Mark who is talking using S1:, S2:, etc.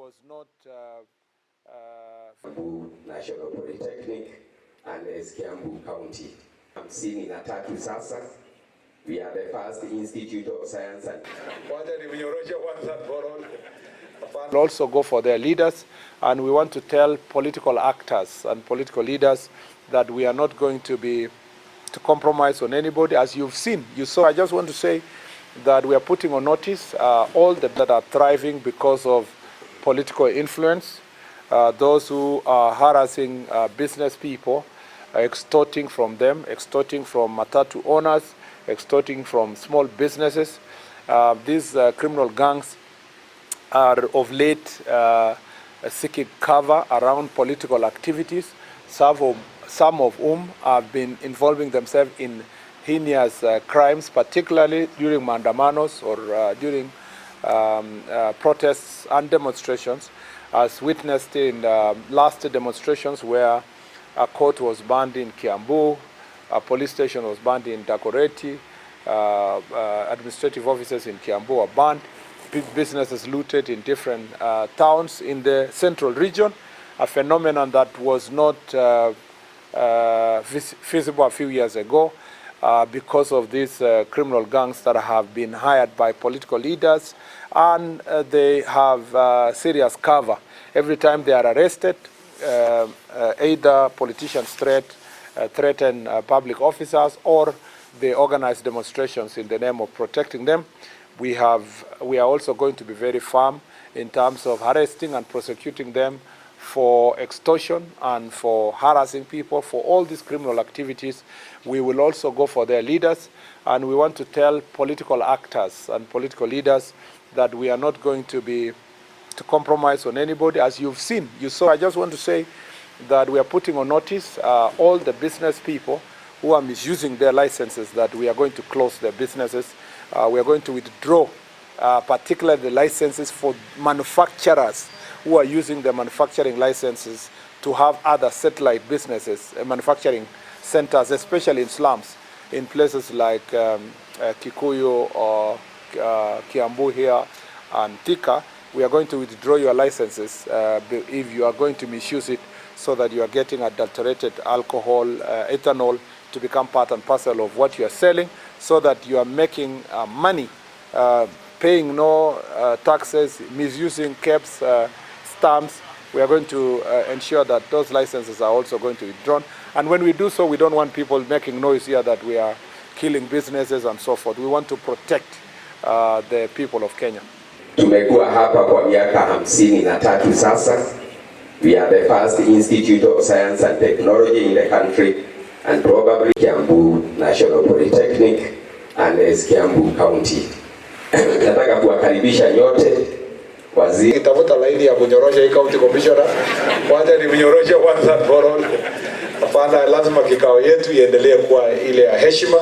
S1: was not
S2: National Polytechnic and Kiambu County. 53 sasa. We are the first institute of science and
S1: we'll also go for their leaders, and we want to tell political actors and political leaders that we are not going to compromise on anybody. As you've seen, you saw, I just want to say that we are putting on notice all that are thriving because of political influence, those who are harassing business people, extorting from them, extorting from matatu owners, extorting from small businesses. These criminal gangs are of late seeking cover around political activities, some of whom have been involving themselves in heinous crimes, particularly during mandamanos or during protests and demonstrations, as witnessed in last demonstrations where a court was banned in Kiambu, a police station was banned in Dagoretti, administrative offices in Kiambu were banned, businesses looted in different towns in the central region, a phenomenon that was not feasible a few years ago because of these criminal gangs that have been hired by political leaders, and they have serious cover. Every time they are arrested, either politicians threaten public officers, or they organize demonstrations in the name of protecting them. We are also going to be very firm in terms of arresting and prosecuting them for extortion and for harassing people, for all these criminal activities. We will also go for their leaders, and we want to tell political actors and political leaders that we are not going to compromise on anybody. As you've seen, you saw, I just want to say that we are putting on notice all the business people who are misusing their licenses, that we are going to close their businesses. We are going to withdraw particularly the licenses for manufacturers who are using the manufacturing licenses to have other satellite businesses, manufacturing centers, especially in slums, in places like Kikuyu or Kiambu here and Thika. We are going to withdraw your licenses if you are going to misuse it, so that you are getting adulterated alcohol, ethanol, to become part and parcel of what you are selling, so that you are making money, paying no taxes, misusing caps, stamps. We are going to ensure that those licenses are also going to be withdrawn. And when we do so, we don't want people making noise here that we are killing businesses and so forth. We want to protect the people of Kenya.
S2: Tumekuwa hapa kwa miaka 53 sasa. We are the first institute of science and technology in the country, and probably Kiambu National Polytechnic and Kiambu County. Nataka kuwakaribisha nyote. Waziri
S3: tafuta laini ya kunyorosha hii county commissioner, kwanza ni kunyorosha kwanza for all. Hapana, lazima kikao yetu iendelee kuwa ile ya heshima.